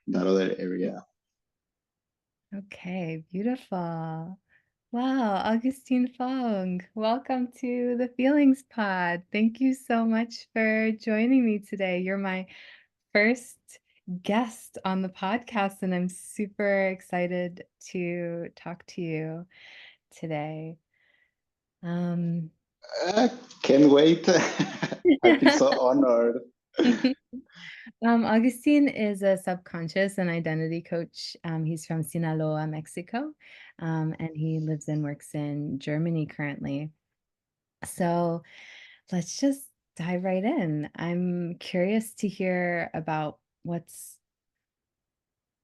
that other area. Okay, beautiful. Wow, Augustine Fong, welcome to the Feelings Pod. Thank you so much for joining me today. You're my first guest on the podcast, and I'm super excited to talk to you today. Um, I can't wait. I feel so honored. Augustine is a subconscious and identity coach. He's from Sinaloa, Mexico, and he lives and works in Germany currently. So let's just dive right in. I'm curious to hear about what's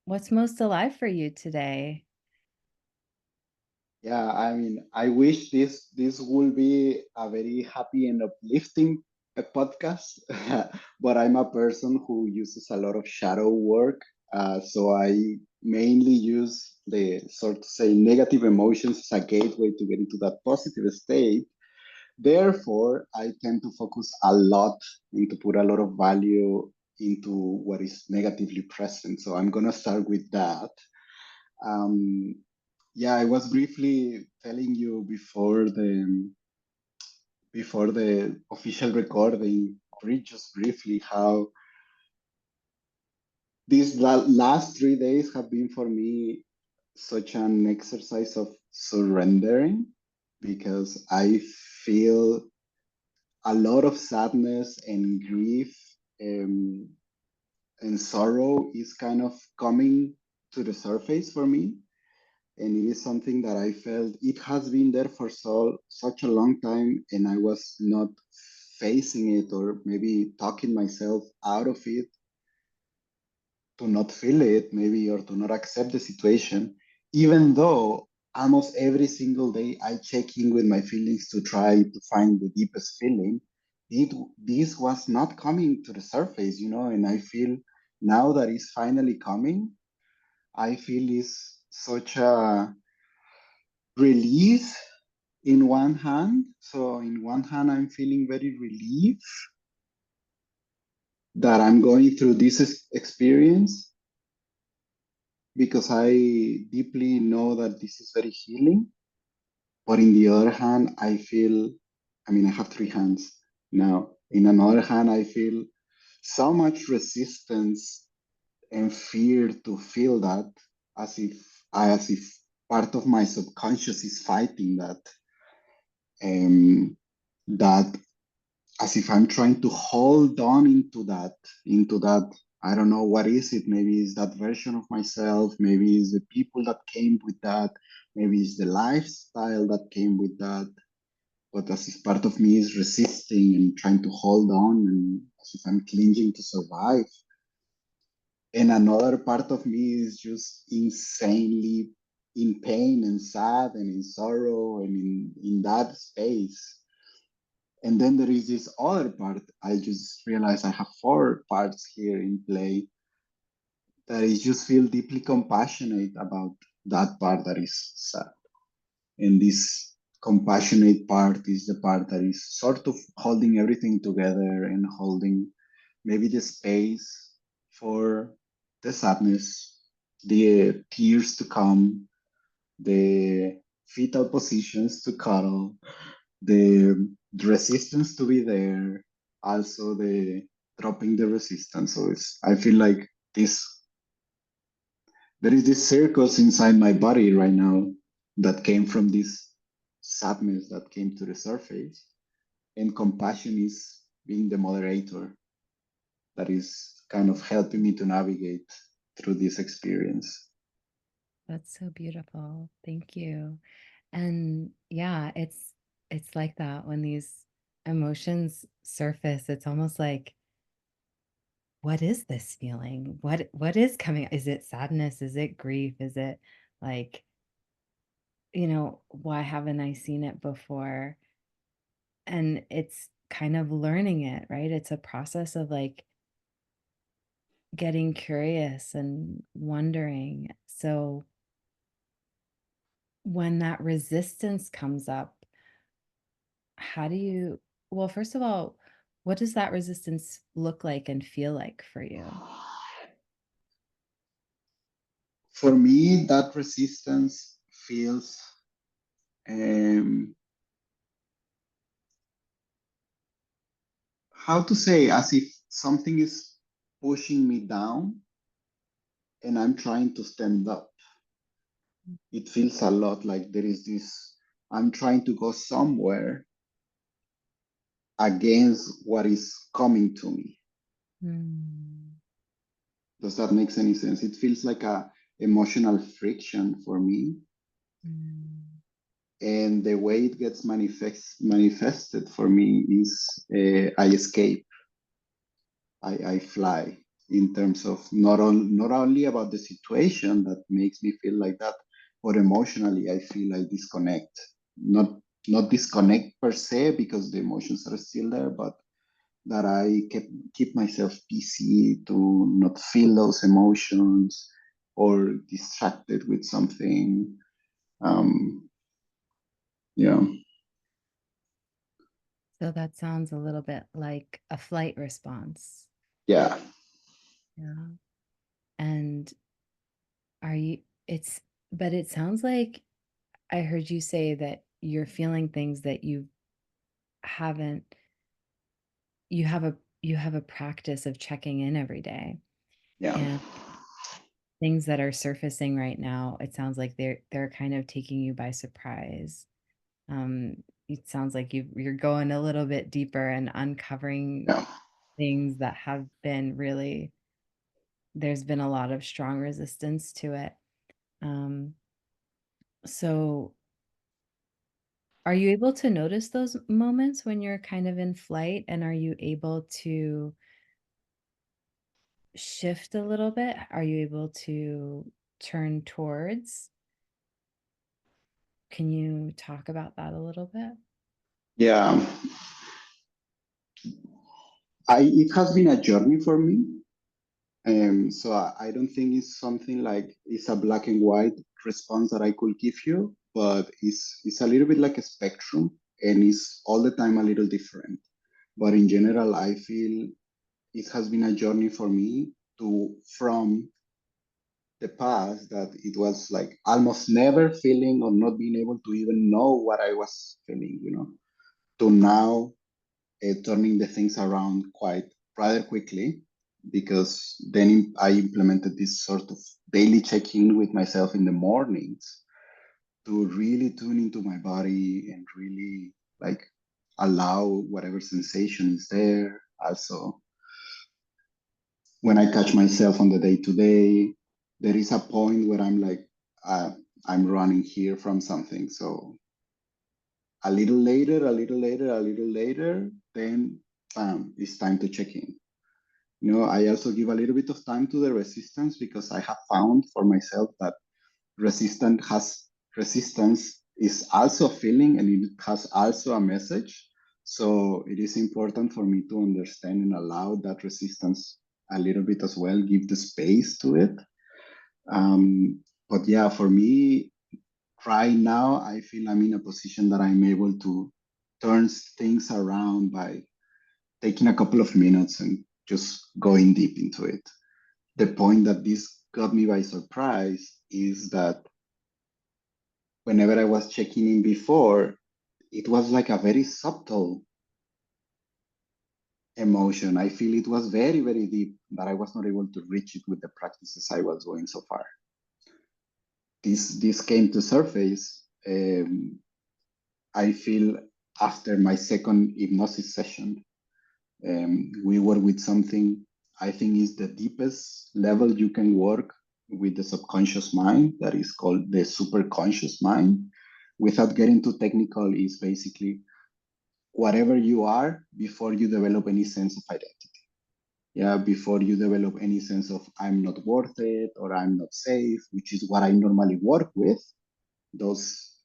most alive for you today. Yeah, I mean, I wish this will be a very happy and uplifting podcast, but I'm a person who uses a lot of shadow work, so I mainly use the sort of say negative emotions as a gateway to get into that positive state. Therefore, I tend to focus a lot and to put a lot of value into what is negatively present. So I'm gonna start with that. Um, yeah, I was briefly telling you before the official recording, just briefly how these last 3 days have been for me such an exercise of surrendering because I feel a lot of sadness and grief um, and sorrow is kind of coming to the surface for me, and it is something that I felt it has been there for such a long time, and I was not facing it or maybe talking myself out of it to not feel it, maybe, or to not accept the situation, even though almost every single day I check in with my feelings to try to find the deepest feeling. This was not coming to the surface, and I feel now that it's finally coming, I feel is such a release in one hand. So, in one hand, I'm feeling very relieved that I'm going through this experience because I deeply know that this is very healing. But in the other hand, I mean, I have three hands now. In another hand, I feel so much resistance and fear to feel that as if part of my subconscious is fighting that. That as if I'm trying to hold on into that. I don't know what is it. Maybe it's that version of myself. Maybe it's the people that came with that. Maybe it's the lifestyle that came with that. But as if part of me is resisting and trying to hold on, and as if I'm clinging to survive. And another part of me is just insanely in pain and sad and in sorrow and in that space. And then there is this other part. I just realized I have four parts here in play that I just feel deeply compassionate about that part that is sad. And this compassionate part is the part that is sort of holding everything together and holding maybe the space for the sadness, the tears to come, the fetal positions to cuddle, the resistance to be there, also the dropping the resistance. So I feel like this there is this circus inside my body right now that came from this sadness that came to the surface, and compassion is being the moderator that is kind of helping me to navigate through this experience. That's so beautiful. Thank you. And yeah, it's like that when these emotions surface, it's almost like, what is this feeling? What is coming? Is it sadness? Is it grief? Is it like, why haven't I seen it before? And it's kind of learning it, right? It's a process of like getting curious and wondering. So when that resistance comes up, how do you, well, first of all, what does that resistance look like and feel like for you? For me, that resistance feels um, how to say, as if something is pushing me down and I'm trying to stand up. It feels a lot like there is this, I'm trying to go somewhere against what is coming to me. Mm, Does that make any sense? It feels like a emotional friction for me. mm. And the way it gets manifested for me is I escape, I fly in terms of not only about the situation that makes me feel like that, but emotionally I feel I disconnect. Not not disconnect per se because the emotions are still there, but that I keep myself busy to not feel those emotions or distracted with something. Um, yeah, So that sounds a little bit like a flight response. yeah, Yeah. And are you, it's, but it sounds like I heard you say that you're feeling things that haven't, you have a practice of checking in every day. yeah, And things that are surfacing right now, it sounds like they're kind of taking you by surprise. It sounds like you're going a little bit deeper and uncovering yeah. things that have been really, there's been a lot of strong resistance to it. Um, so are you able to notice those moments when you're kind of in flight, and are you able to shift a little bit? Are you able to turn towards? Can you talk about that a little bit? Yeah, it has been a journey for me. So I don't think it's something like it's a black and white response that I could give you, but it's a little bit like a spectrum and it's all the time a little different. But in general, I feel it has been a journey for me to from the past that it was like almost never feeling or not being able to even know what I was feeling, to now turning the things around quite rather quickly because then I implemented this sort of daily check-in with myself in the mornings to really tune into my body and really like allow whatever sensation is there. Also, when I catch myself on the day to day, there is a point where I'm like, uh, I'm running here from something. So a little later, then bam, it's time to check in. I also give a little bit of time to the resistance because I have found for myself that resistance is also a feeling and it has also a message. So it is important for me to understand and allow that resistance a little bit as well, give the space to it. But yeah, for me, right now, I feel I'm in a position that I'm able to turn things around by taking a couple of minutes and just going deep into it. The point that this got me by surprise is that whenever I was checking in before, it was like a very subtle emotion. I feel it was very, very deep, but I was not able to reach it with the practices I was doing so far. This came to surface. I feel after my second hypnosis session, we work with something I think is the deepest level you can work with the subconscious mind that is called the superconscious mind. Without getting too technical, is basically whatever you are before you develop any sense of identity. Yeah, before you develop any sense of I'm not worth it or I'm not safe, which is what I normally work with, those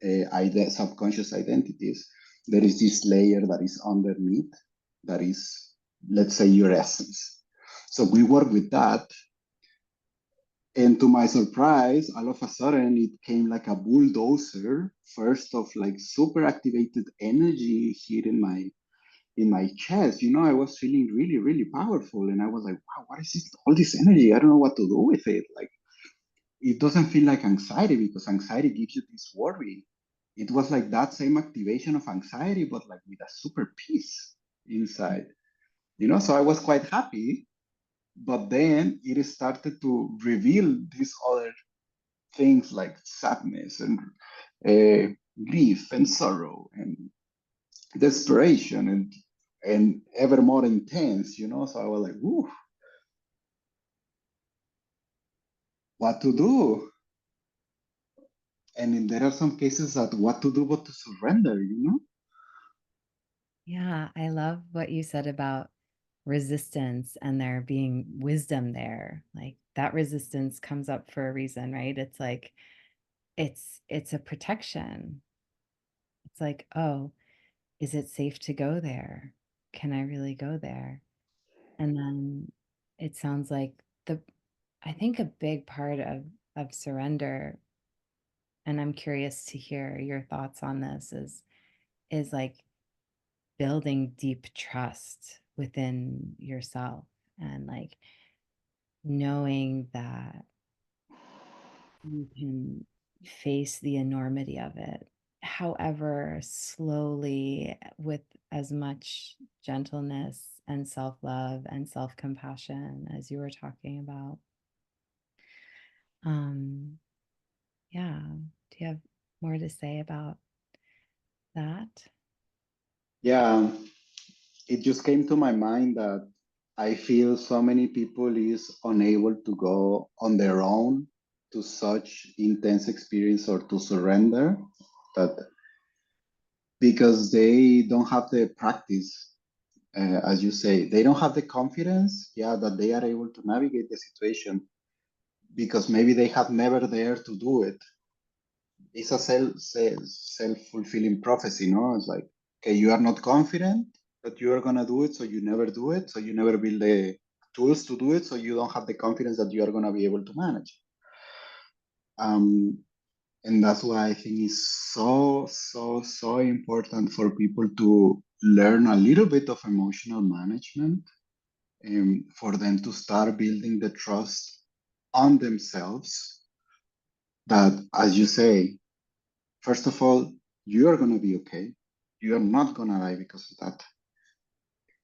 subconscious identities, there is this layer that is underneath that is, let's say, your essence. So we work with that. And to my surprise, all of a sudden, it came like a bulldozer, first of like super activated energy here in my chest. I was feeling really, really powerful. And I was like, wow, what is this, all this energy? I don't know what to do with it. Like, it doesn't feel like anxiety because anxiety gives you this worry. It was like that same activation of anxiety, but like with a super peace inside, you know? So I was quite happy, but then it started to reveal these other things like sadness and grief and sorrow and desperation and ever more intense, you know? So I was like, ooh, what to do? And there are some cases that what to do but to surrender, you know? Yeah, I love what you said about resistance and there being wisdom there. Like that resistance comes up for a reason, right? It's like it's a protection. It's like, "Oh, is it safe to go there? Can I really go there?" And then it sounds like the I think a big part of surrender, and I'm curious to hear your thoughts on this, is like building deep trust within yourself and like knowing that you can face the enormity of it, however slowly, with as much gentleness and self-love and self-compassion as you were talking about. um yeah, do you have more to say about that? Yeah, it just came to my mind that I feel so many people is unable to go on their own to such intense experience or to surrender that because they don't have the practice, as you say, they don't have the confidence, yeah, that they are able to navigate the situation because maybe they have never dared to do it. It's a self-fulfilling prophecy, no? It's like, okay, you are not confident that you are gonna do it, so you never do it, so you never build the tools to do it, so you don't have the confidence that you are gonna be able to manage. Um, and that's why I think it's so important for people to learn a little bit of emotional management, for them to start building the trust on themselves that, as you say, first of all, you are going to be okay. You are not going to die because of that.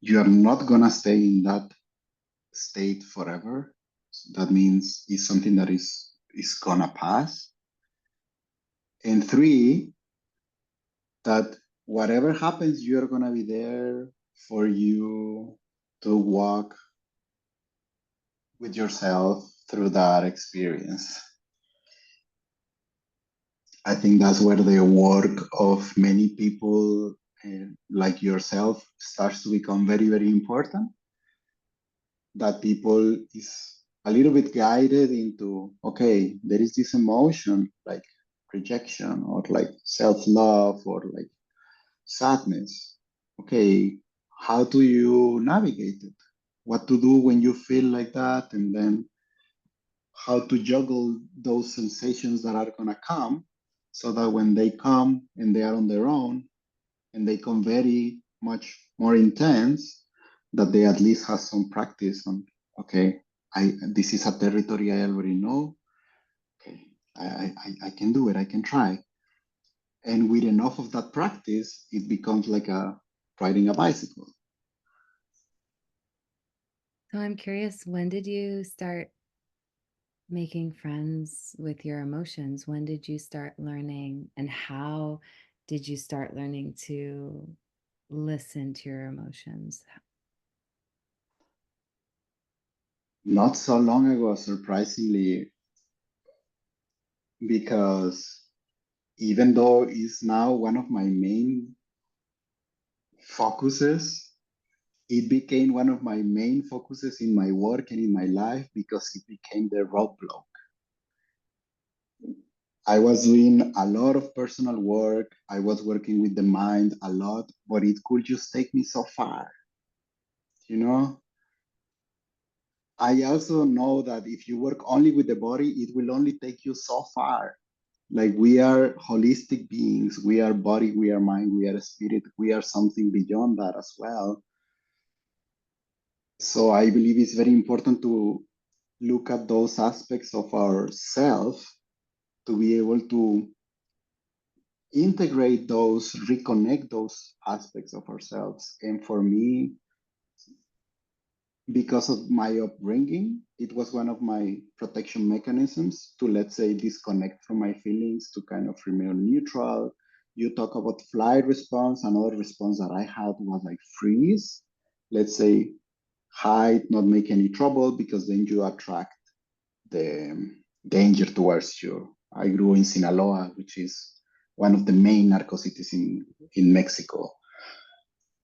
You are not going to stay in that state forever. That means it's something that is going to pass. And three, that whatever happens, you are going to be there for you to walk with yourself through that experience. I think that's where the work of many people like yourself starts to become very important. That people is a little bit guided into, okay, there is this emotion like rejection or like self-love or like sadness. Okay, how do you navigate it? What to do when you feel like that? And then how to juggle those sensations that are gonna come so that when they come and they are on their own and they come very much more intense, that they at least have some practice on, okay, I this is a territory I already know. Okay, I can do it, I can try. And with enough of that practice, it becomes like a riding a bicycle. So I'm curious, when did you start making friends with your emotions? When did you start learning, and how did you start learning to listen to your emotions? Not so long ago, surprisingly, because even though it's now one of my main focuses, it became one of my main focuses in my work and in my life because it became the roadblock. I was doing a lot of personal work. I was working with the mind a lot, but it could just take me so far, you know? I also know that if you work only with the body, it will only take you so far. Like we are holistic beings, we are body, we are mind, we are spirit, we are something beyond that as well. So I believe it's very important to look at those aspects of ourself, to be able to integrate those, reconnect those aspects of ourselves. And for me, because of my upbringing, it was one of my protection mechanisms to, let's say, disconnect from my feelings, to kind of remain neutral. You talk about flight response. Another response that I had was like freeze. Let's say hide, not make any trouble, because then you attract the danger towards you. I grew in Sinaloa, which is one of the main narco cities in Mexico.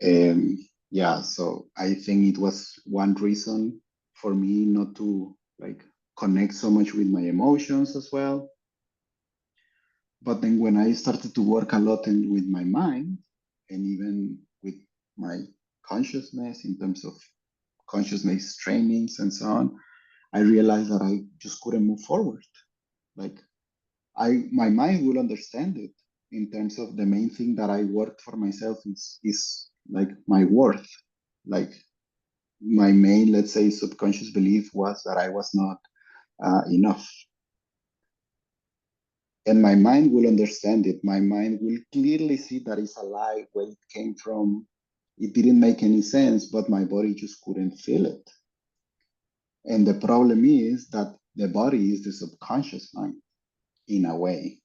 Um, yeah, so I think it was one reason for me not to like connect so much with my emotions as well. But then when I started to work a lot with my mind and even with my consciousness in terms of consciousness trainings and so on, I realized that I just couldn't move forward. Like my mind will understand it in terms of the main thing that I worked for myself is like my worth. Like my main, let's say, subconscious belief was that I was not enough. And my mind will understand it. My mind will clearly see that it's a lie, where it came from. It didn't make any sense, but my body just couldn't feel it. And the problem is that the body is the subconscious mind in a way.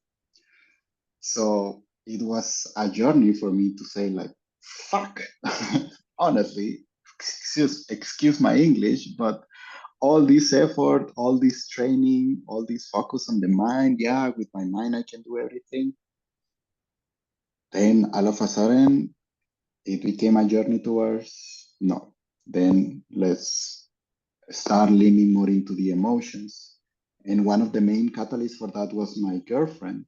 So it was a journey for me to say, like, fuck, honestly, excuse my English, but all this effort, all this training, all this focus on the mind, yeah, with my mind, I can do everything. Then all of a sudden, it became a journey towards no. Then let's start leaning more into the emotions. And one of the main catalysts for that was my girlfriend,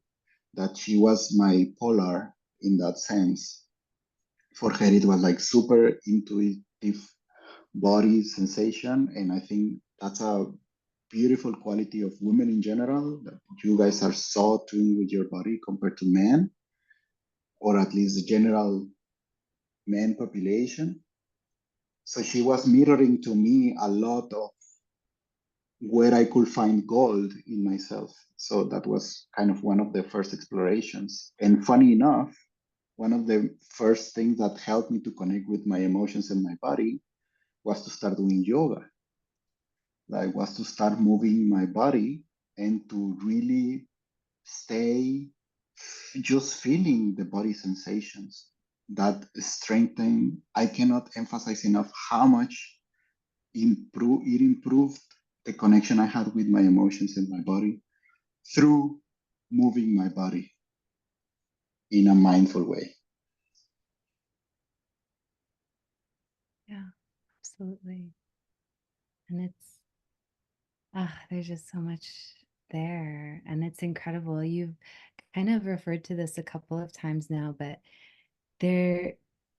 that she was my polar in that sense. For her, it was like super intuitive body sensation. And I think that's a beautiful quality of women in general, that you guys are so tuned with your body compared to men, or at least the general men population. So she was mirroring to me a lot of where I could find gold in myself. So that was kind of one of the first explorations. And funny enough, one of the first things that helped me to connect with my emotions and my body was to start doing yoga. Like, was to start moving my body and to really stay just feeling the body sensations that strengthen. I cannot emphasize enough how much it improved the connection I had with my emotions and my body through moving my body in a mindful way. Yeah, absolutely. And there's just so much there. And it's incredible. You've kind of referred to this a couple of times now, but there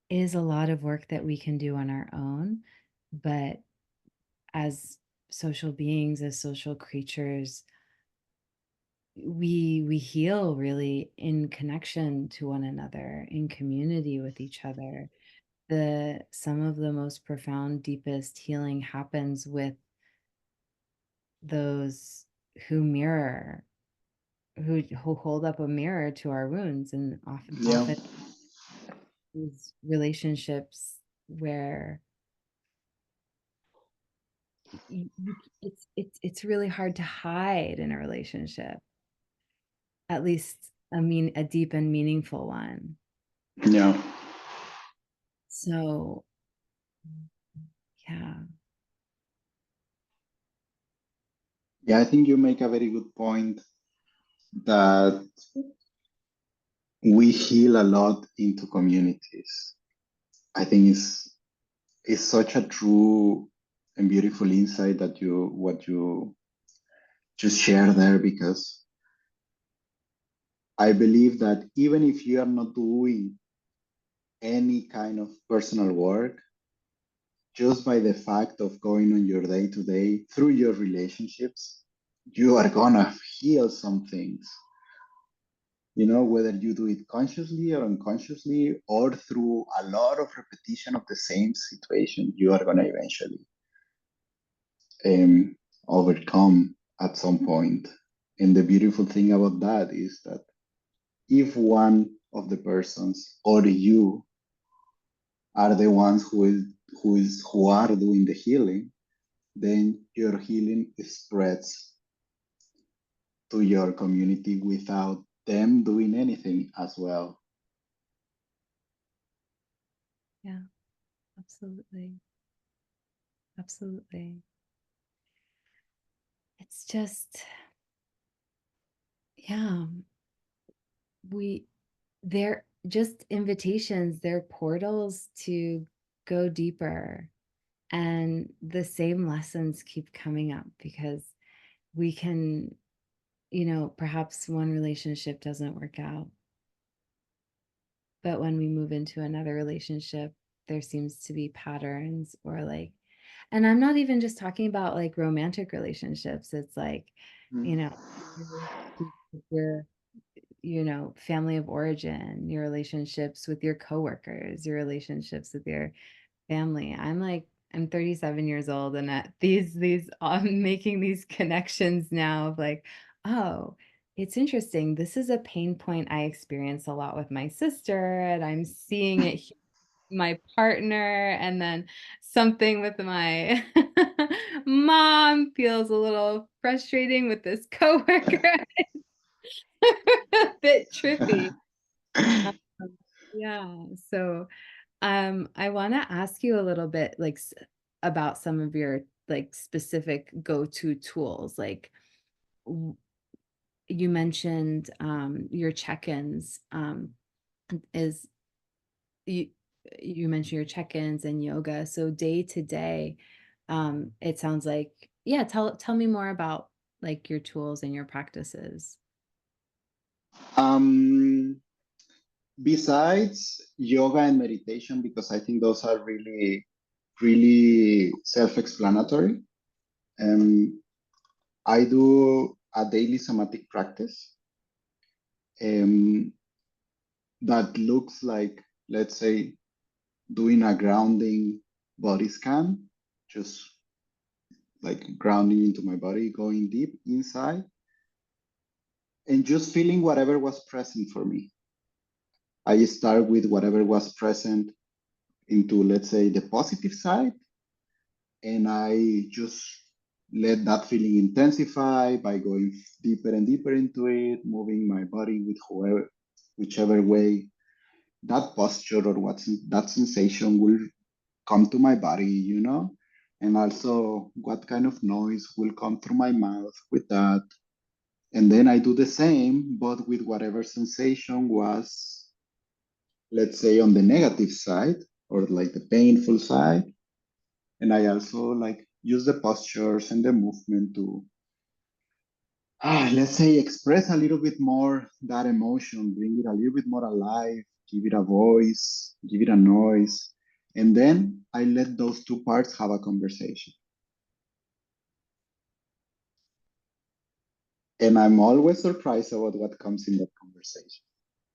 is a lot of work that we can do on our own. But as social beings, as social creatures, we heal really in connection to one another, in community with each other. The some of the most profound, deepest healing happens with those who mirror, who hold up a mirror to our wounds, and Yeah. often these relationships where it's really hard to hide in a relationship, at least a deep and meaningful one. Yeah. So yeah, Yeah, I think you make a very good point that we heal a lot into communities. I think it's such a true and beautiful insight that you what you just share there, because I believe that even if you are not doing any kind of personal work, just by the fact of going on your day to day through your relationships, you are gonna heal some things. You know, whether you do it consciously or unconsciously, or through a lot of repetition of the same situation, you are gonna eventually overcome at some point. And the beautiful thing about that is that if one of the persons or you are the ones who are doing the healing, then your healing spreads to your community without them doing anything as well. Yeah, absolutely. Absolutely. It's just, yeah, we, they're just invitations, they're portals to go deeper. And the same lessons keep coming up because we can, perhaps one relationship doesn't work out, but when we move into another relationship, there seems to be patterns or like, and I'm not even just talking about like romantic relationships. It's like, you know, your relationships with your, family of origin, your relationships with your coworkers, your relationships with your family. I'm 37 years old and at these I'm making these connections now of like, oh, it's interesting. This is a pain point I experience a lot with my sister, and I'm seeing it my partner, and then something with my mom feels a little frustrating with this coworker. A bit trippy. Um, yeah. So I wanna ask you a little bit, like, about some of your, like, specific go-to tools, like, w you mentioned, your check-ins, is you you mentioned your check-ins and yoga, so day to day, it sounds like yeah, tell me more about, like, your tools and your practices. Um, Besides yoga and meditation, because I think those are really, really self-explanatory. Um, I do a daily somatic practice um, that looks like, let's say, doing a grounding body scan, just like grounding into my body, going deep inside, and just feeling whatever was present for me. I start with whatever was present into, let's say, the positive side, and I just let that feeling intensify by going deeper and deeper into it, moving my body with whoever, whichever way that posture or what's that sensation will come to my body, and also what kind of noise will come through my mouth with that. And then I do the same, but with whatever sensation was, let's say, on the negative side or like the painful side. And I also like use the postures and the movement to, let's say, express a little bit more that emotion, bring it a little bit more alive, give it a voice, give it a noise. And then I let those two parts have a conversation. And I'm always surprised about what comes in that conversation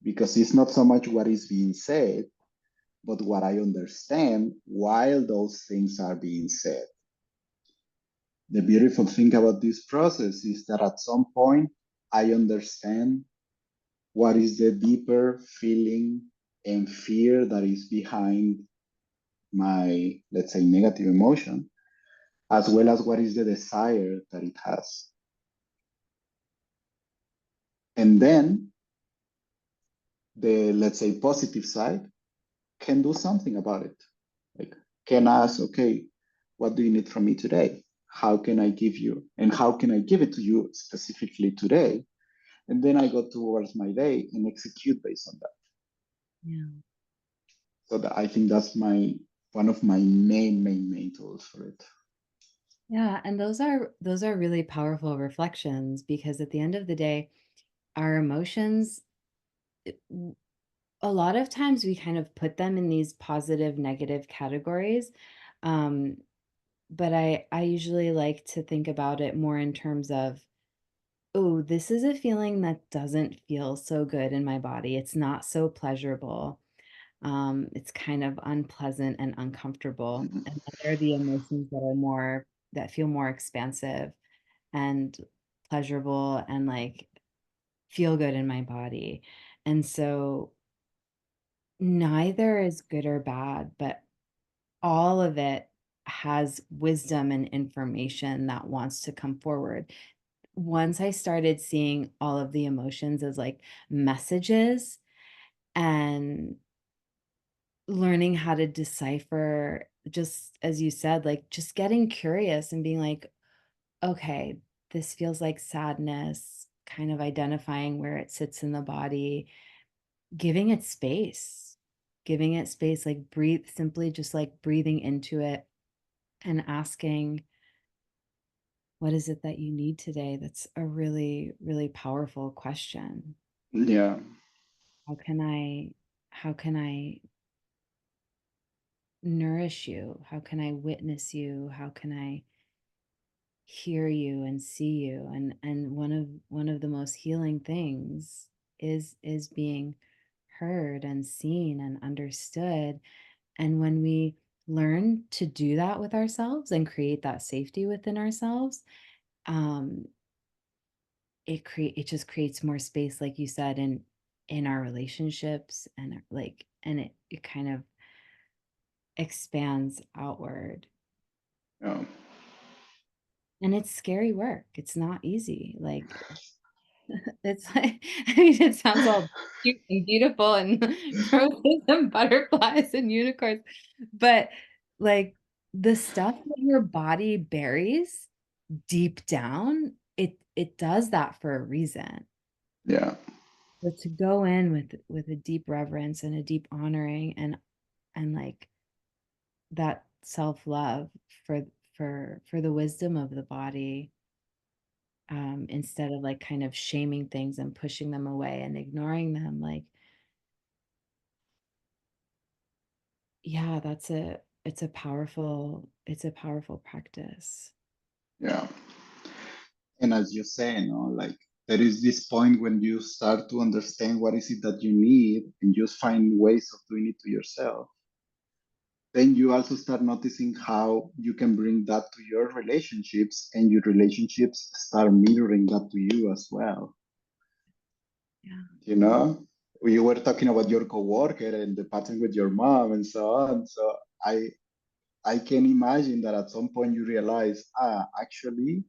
because it's not so much what is being said, but what I understand while those things are being said. The beautiful thing about this process is that at some point, I understand what is the deeper feeling and fear that is behind my, let's say, negative emotion, as well as what is the desire that it has. And then the, let's say, positive side can do something about it. Like, can ask, okay, what do you need from me today? How can I give you? And how can I give it to you specifically today? And then I go towards my day and execute based on that. Yeah. So that I think that's my one of my main tools for it. Yeah, and those are really powerful reflections because at the end of the day, our emotions, a lot of times we kind of put them in these positive, negative categories. Um, but I usually like to think about it more in terms of, oh, this is a feeling that doesn't feel so good in my body. It's not so pleasurable. It's kind of unpleasant and uncomfortable. Mhm. And then there are the emotions that feel more expansive. and pleasurable and like feel good in my body. And so neither is good or bad, but all of it has wisdom and information that wants to come forward. Once I started seeing all of the emotions as like messages and learning how to decipher, just as you said, like just getting curious and being like, okay, this feels like sadness, kind of identifying where it sits in the body, giving it space, like breathe, simply just like breathing into it and asking, what is it that you need today? That's a really, really powerful question. Yeah. How can I nourish you? How can I witness you? How can I hear you and see you? And one of the most healing things is being heard and seen and understood. And when we learn to do that with ourselves and create that safety within ourselves, um, it just creates more space, like you said, in our relationships and like, and it kind of expands outward. Yeah. And it's scary work. It's not easy. Like it's like, I mean, it sounds all cute and beautiful and roses and butterflies and unicorns, but like the stuff that your body buries deep down, it does that for a reason. Yeah. But to go in with a deep reverence and a deep honoring and like that self-love for for the wisdom of the body, instead of like kind of shaming things and pushing them away and ignoring them, like, yeah, it's a powerful practice. Yeah. And as you say, like there is this point when you start to understand what is it that you need and just find ways of doing it to yourself. Then you also start noticing how you can bring that to your relationships and your relationships start mirroring that to you as well. Yeah. You know, you were talking about your coworker and the pattern with your mom and so on. So I can imagine that at some point you realize, actually,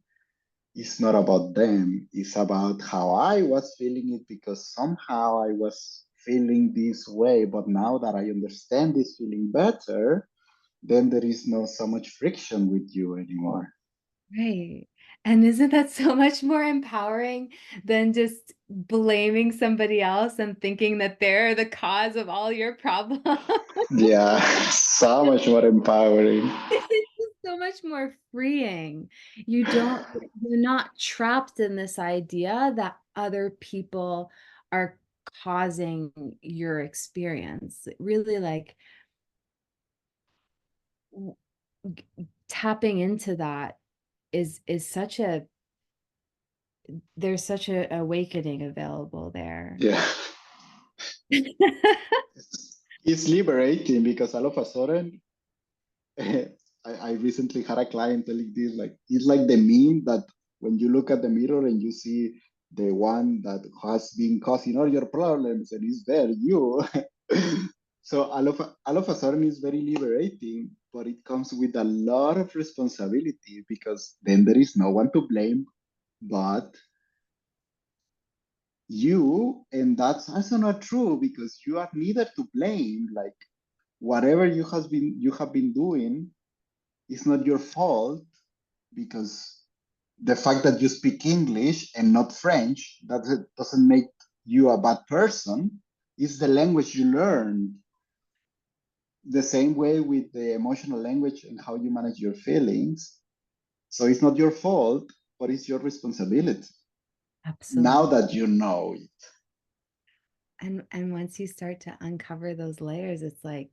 it's not about them. It's about how I was feeling it because somehow I was feeling this way. But now that I understand this feeling better, then there is no so much friction with you anymore. Right. And isn't that so much more empowering than just blaming somebody else and thinking that they're the cause of all your problems? Yeah, so much more empowering. It's just so much more freeing. You're not trapped in this idea that other people are causing your experience. Really like w- tapping into that is such a there's such a awakening available there. Yeah, it's liberating because all of a sudden, I recently had a client telling this like it's like the meme that when you look at the mirror and you see the one that has been causing all your problems and is there you. So all of a sudden it's very liberating, but it comes with a lot of responsibility because then there is no one to blame but you, and that's also not true because you are neither to blame. Like whatever you have been doing is not your fault because the fact that you speak English and not French doesn't make you a bad person. It's the language you learned. The same way with the emotional language and how you manage your feelings. So it's not your fault, but it's your responsibility. Now Absolutely. that you know it. And once you start to uncover those layers, it's like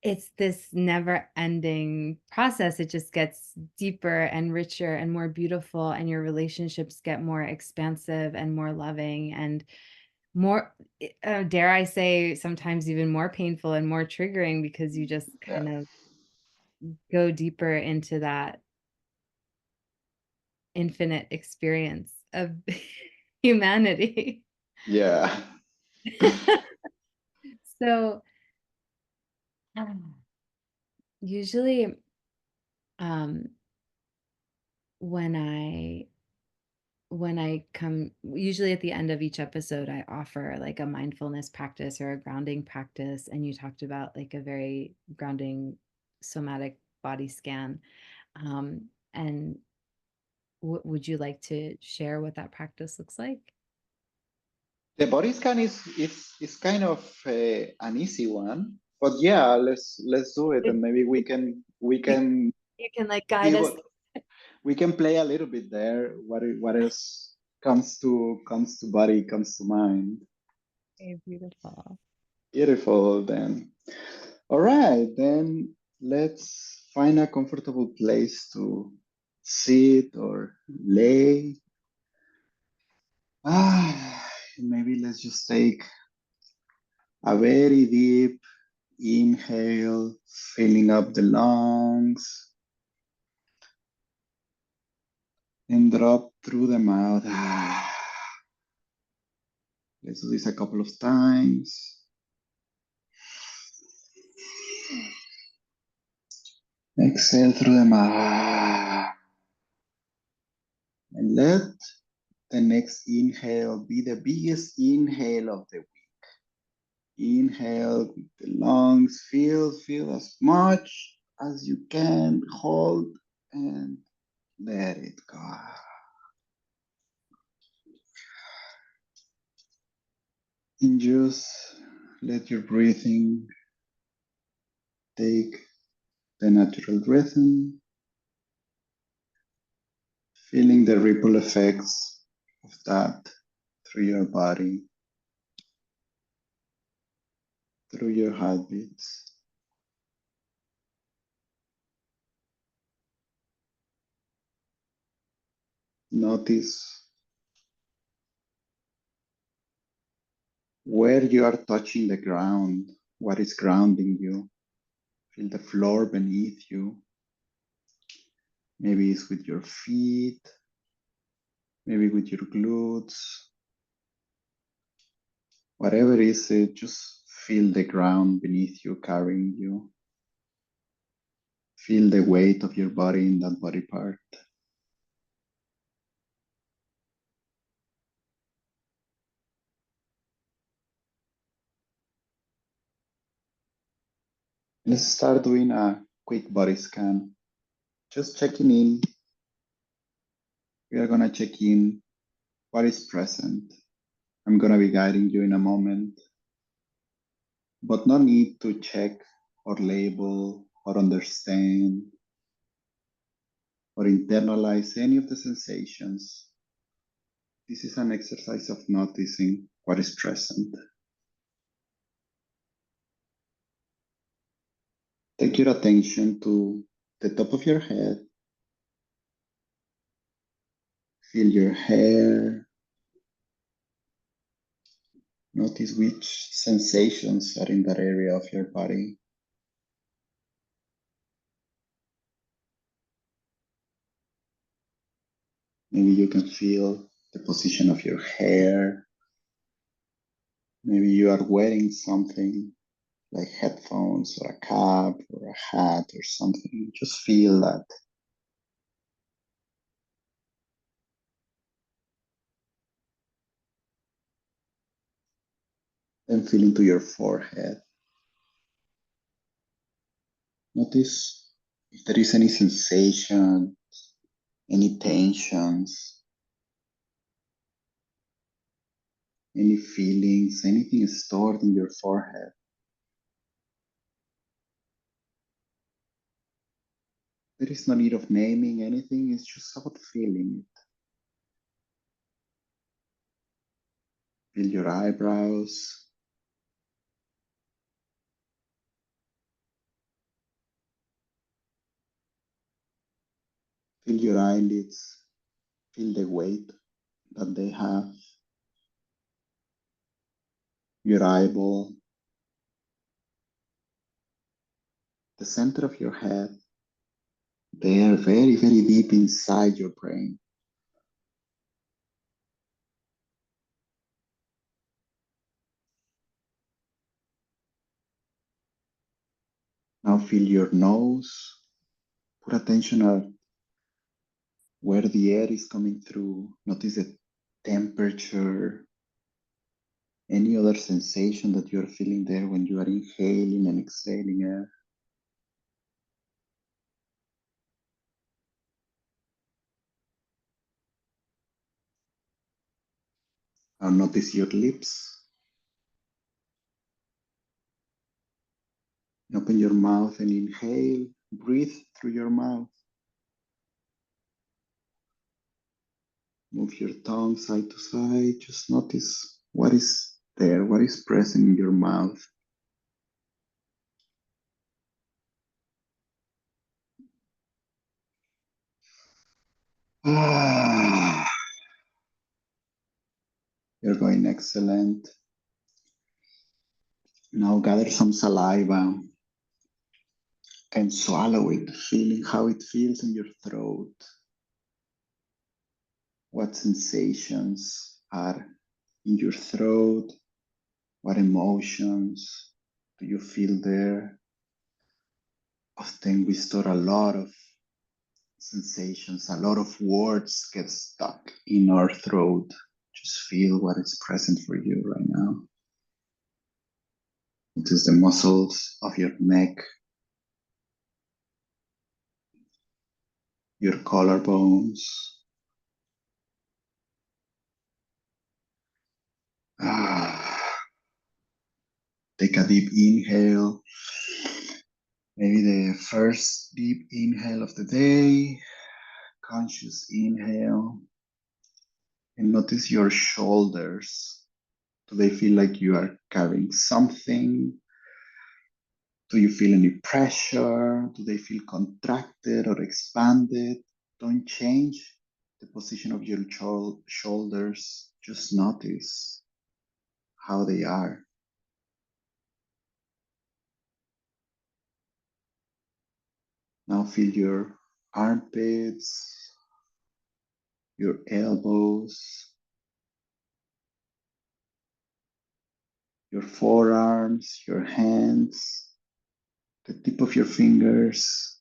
it's this never ending process. It just gets deeper and richer and more beautiful, and your relationships get more expansive and more loving and more, dare I say, sometimes even more painful and more triggering because you just Yeah. kind of go deeper into that infinite experience of humanity. Yeah. So usually, um, when I come, usually at the end of each episode, I offer like a mindfulness practice or a grounding practice. And you talked about like a very grounding somatic body scan. And would you like to share what that practice looks like? The body scan is kind of an easy one, but yeah, let's do it, and maybe You, you can like see guide us. what we can play a little bit there. What else comes to body, comes to mind. Okay, beautiful. Beautiful. Then, all right. Then let's find a comfortable place to sit or lay. Maybe let's just take a very deep inhale, filling up the lungs, and drop through the mouth. Let's do this a couple of times. Exhale through the mouth. And let the next inhale be the biggest inhale of the week. Inhale with the lungs. Feel as much as you can. Hold and let it go. And just let your breathing take the natural rhythm, feeling the ripple effects of that through your body, through your heartbeats. Notice where you are touching the ground, what is grounding you. Feel the floor beneath you. Maybe it's with your feet, maybe with your glutes. Whatever is it, just feel the ground beneath you carrying you. Feel the weight of your body in that body part. Let's start doing a quick body scan. Just checking in. We are going to check in what is present. I'm going to be guiding you in a moment, but no need to check or label or understand or internalize any of the sensations. This is an exercise of noticing what is present. Take your attention to the top of your head. Feel your hair. Notice which sensations are in that area of your body. Maybe you can feel the position of your hair. Maybe you are wearing something like headphones or a cap or a hat or something. Just feel that. Then feel into your forehead. Notice if there is any sensation, any tensions, any feelings, anything stored in your forehead. There is no need of naming anything, it's just about feeling it. Feel your eyebrows, feel your eyelids, feel the weight that they have, your eyeball, the center of your head. They are very, very deep inside your brain. Now feel your nose. Put attention at where the air is coming through. Notice the temperature, any other sensation that you're feeling there when you are inhaling and exhaling air. Now notice your lips. Open your mouth and inhale. Breathe through your mouth. Move your tongue side to side. Just notice what is there, what is present in your mouth. Ah, you're going excellent. Now gather some saliva and swallow it, feeling how it feels in your throat. What sensations are in your throat? What emotions do you feel there? Often we store a lot of sensations, a lot of words get stuck in our throat. Just feel what is present for you right now. Notice the muscles of your neck, your collarbones. Ah, take a deep inhale. Maybe the first deep inhale of the day, conscious inhale. And notice your shoulders. Do they feel like you are carrying something? Do you feel any pressure? Do they feel contracted or expanded? Don't change the position of your shoulders. Just notice how they are. Now feel your armpits, your elbows, your forearms, your hands, the tip of your fingers.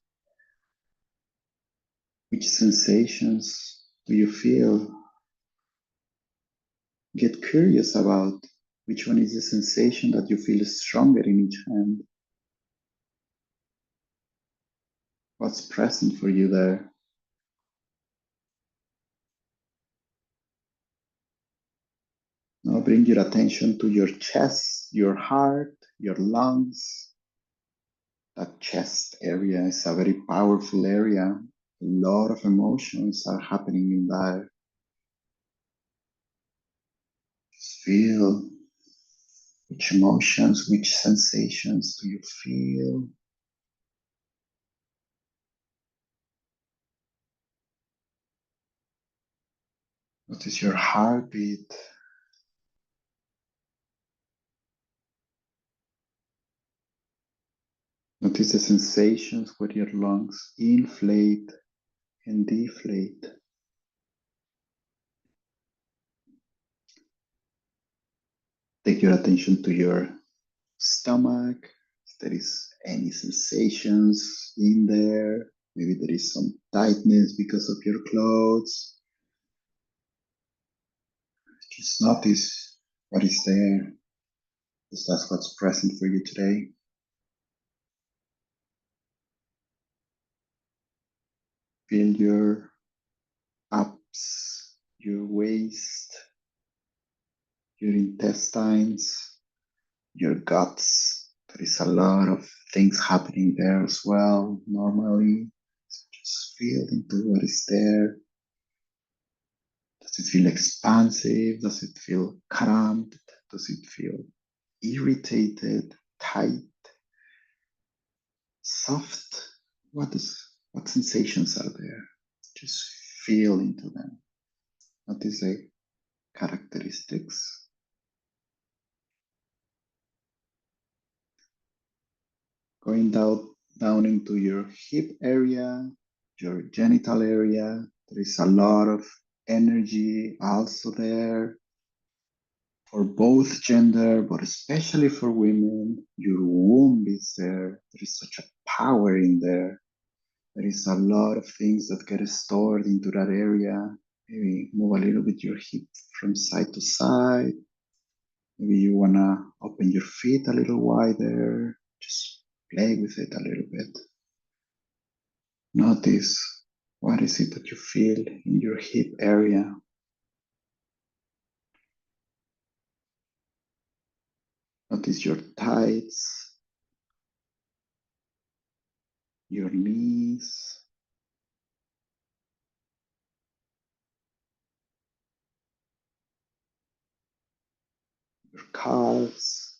Which sensations do you feel? Get curious about which one is the sensation that you feel stronger in each hand. What's present for you there? Now bring your attention to your chest, your heart, your lungs. That chest area is a very powerful area. A lot of emotions are happening in there. Just feel which emotions, which sensations do you feel? Notice your heartbeat. Notice the sensations where your lungs inflate and deflate. Take your attention to your stomach. If there is any sensations in there, maybe there is some tightness because of your clothes. Just notice what is there, because that's what's present for you today. Feel your abs, your waist, your intestines, your guts. There is a lot of things happening there as well, normally. So just feel into what is there. Does it feel expansive? Does it feel cramped? Does it feel irritated, tight, soft? What sensations are there? Just feel into them. Notice the characteristics. Going down into your hip area, your genital area. There is a lot of energy also there. for both gender, but especially for women. Your womb is there. There is such a power in there. There is a lot of things that get stored into that area. Maybe move a little bit your hip from side to side. Maybe you wanna open your feet a little wider. Just play with it a little bit. Notice what is it that you feel in your hip area. Notice your thighs, your knees, your calves,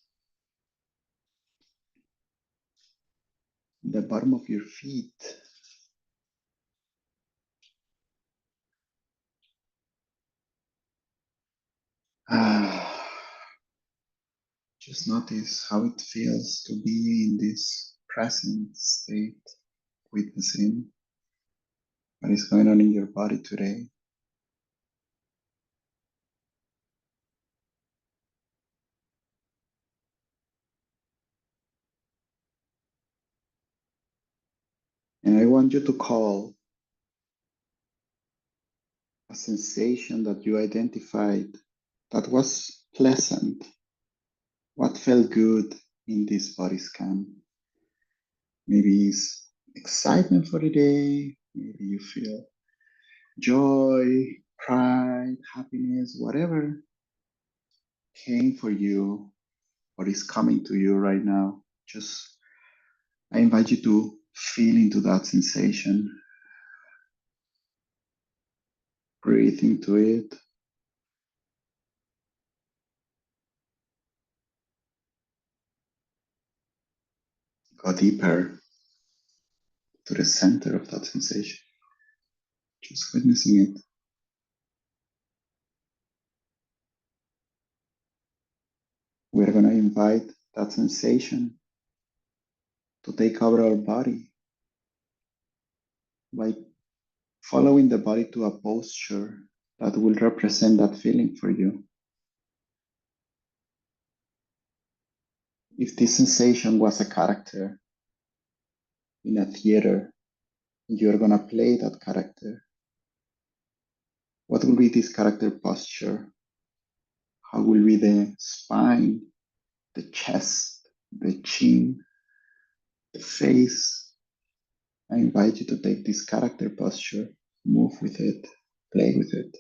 the bottom of your feet. Ah, just notice how it feels to be in this present state, witnessing what is going on in your body today. And I want you to call a sensation that you identified that was pleasant. What felt good in this body scan? Maybe it's excitement for the day, maybe you feel joy, pride, happiness, whatever came for you or is coming to you right now. Just I invite you to feel into that sensation, breathe into it, go deeper to the center of that sensation, just witnessing it. We're going to invite that sensation to take over our body by following the body to a posture that will represent that feeling for you. If this sensation was a character in a theater, you're going to play that character. What will be this character posture? How will be the spine, the chest, the chin, the face? I invite you to take this character posture, move with it, play with it.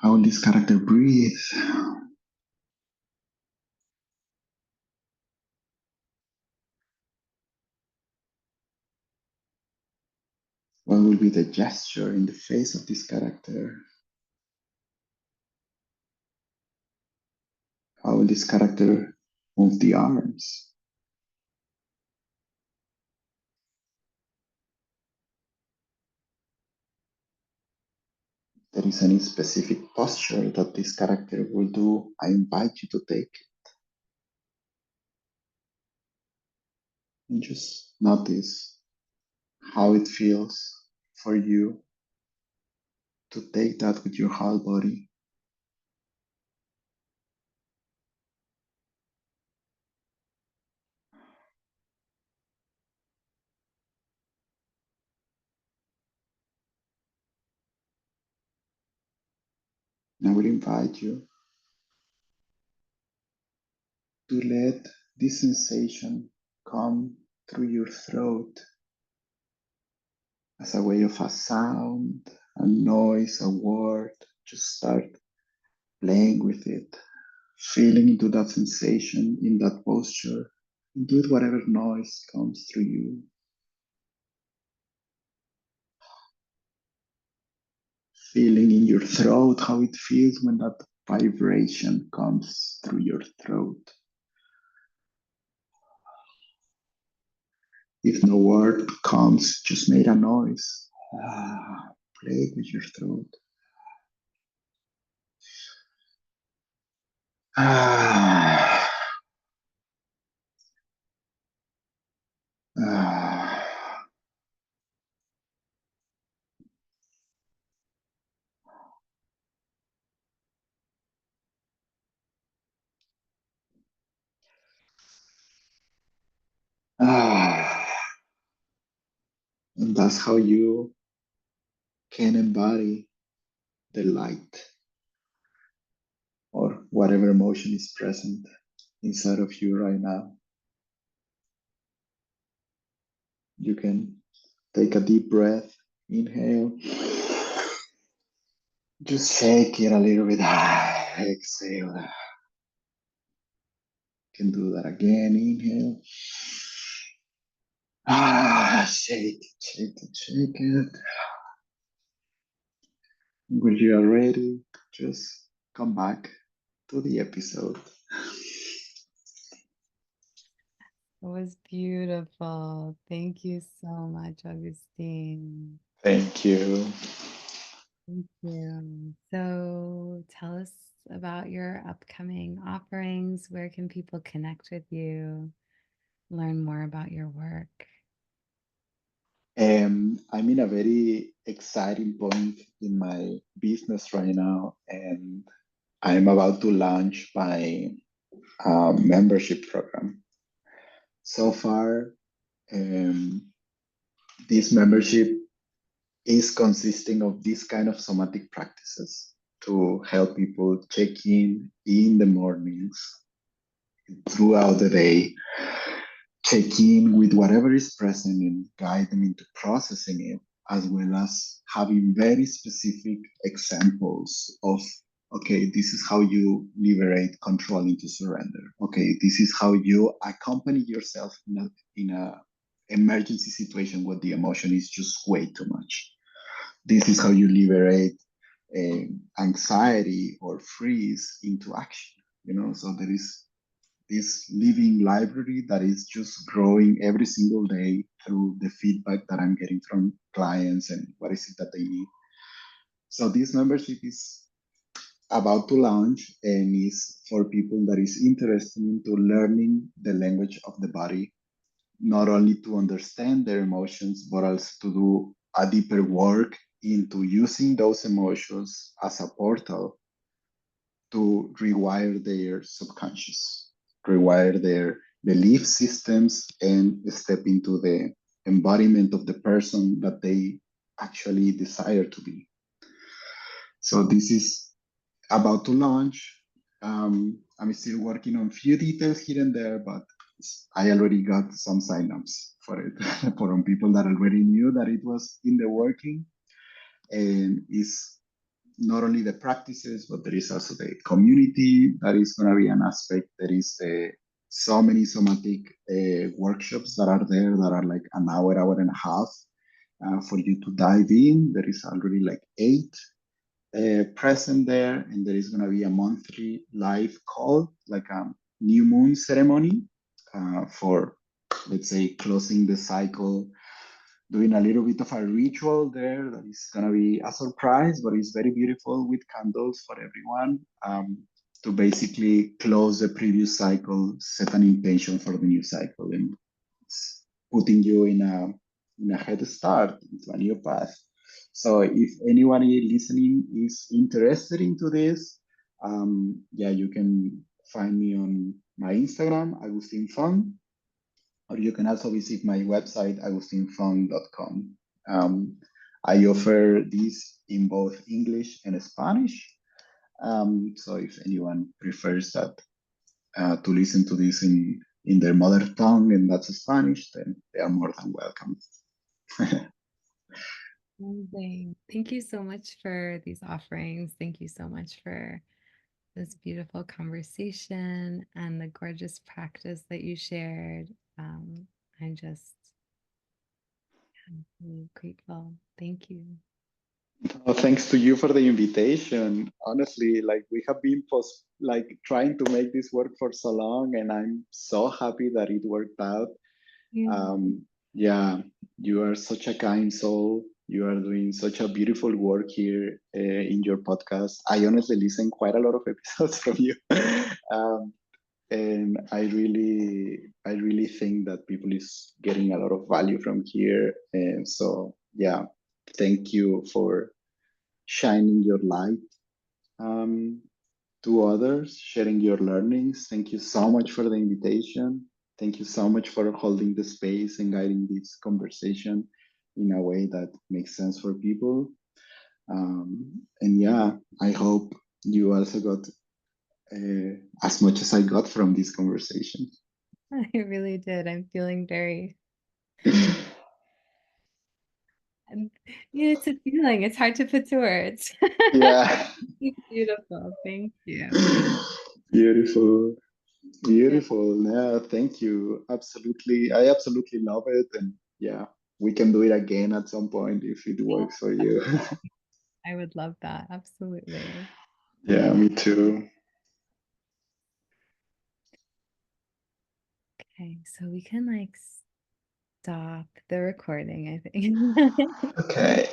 How will this character breathe? What will be the gesture in the face of this character? How will this character move the arms? There is any specific posture that this character will do, I invite you to take and just notice how it feels for you to take that with your whole body. And I will invite you to let this sensation come through your throat as a way of a sound, a noise, a word. Just start playing with it, feeling into that sensation in that posture. Do it whatever noise comes through you. Feeling in your throat how it feels when that vibration comes through your throat. If no word comes, just make a noise. Play with your throat. Ah, ah. That's how you can embody the light or whatever emotion is present inside of you right now. You can take a deep breath, inhale, just shake it a little bit, exhale. You can do that again, inhale, shake it, shake it, shake it. When you are ready, just come back to the episode. It was beautiful. Thank you so much, Augustine. Thank you. Thank you. So tell us about your upcoming offerings. Where can people connect with you, learn more about your work? I'm in a very exciting point in my business right now, and I'm about to launch my membership program. So far, um, this membership is consisting of this kind of somatic practices to help people check in the mornings, throughout the day, check in with whatever is present and guide them into processing it, as well as having very specific examples of, okay, this is how you liberate control into surrender. Okay, this is how you accompany yourself in a emergency situation where the emotion is just way too much. This is how you liberate anxiety or freeze into action. So there is this living library that is just growing every single day through the feedback that I'm getting from clients and what is it that they need. So this membership is about to launch and is for people that is interested into learning the language of the body, not only to understand their emotions, but also to do a deeper work into using those emotions as a portal to rewire their subconscious, rewire their belief systems, and step into the embodiment of the person that they actually desire to be. So this is about to launch. I'm still working on few details here and there, but I already got some signups for it from people that already knew that it was in the working, and is not only the practices, but there is also the community that is going to be an aspect. There is so many somatic workshops that are there that are like an hour and a half for you to dive in. There is already like 8 present there, and there is going to be a monthly live call, like a new moon ceremony for, let's say, closing the cycle, doing a little bit of a ritual there that is going to be a surprise, but it's very beautiful with candles for everyone, to basically close the previous cycle, set an intention for the new cycle, and it's putting you in a head start into a new path. So if anyone listening is interested into this, yeah, you can find me on my Instagram, Agustin Fong, or you can also visit my website, agustinfong.com. I offer this in both English and Spanish. So if anyone prefers that to listen to this in their mother tongue, and that's Spanish, then they are more than welcome. Amazing. Thank you so much for these offerings. Thank you so much for this beautiful conversation and the gorgeous practice that you shared. I'm just really grateful. Thank you. Oh, thanks to you for the invitation. Honestly, like we have been like trying to make this work for so long, and I'm so happy that it worked out. Yeah. Yeah, you are such a kind soul. You are doing such a beautiful work here in your podcast. I honestly listen quite a lot of episodes from you, um, and I really think that people is getting a lot of value from here. And so, yeah, thank you for shining your light um, to others, sharing your learnings. Thank you so much for the invitation. Thank you so much for holding the space and guiding this conversation. in a way that makes sense for people. And yeah, I hope you also got as much as I got from this conversation. I really did. I'm feeling very, and it's a feeling. It's hard to put to words. Yeah. It's beautiful. Thank you. Beautiful. Yeah. Beautiful. Yeah, thank you. Absolutely. I absolutely love it. And yeah, we can do it again at some point if it works for you. I would love that. Absolutely. Yeah, me too. Okay, so we can like stop the recording, I think. Okay.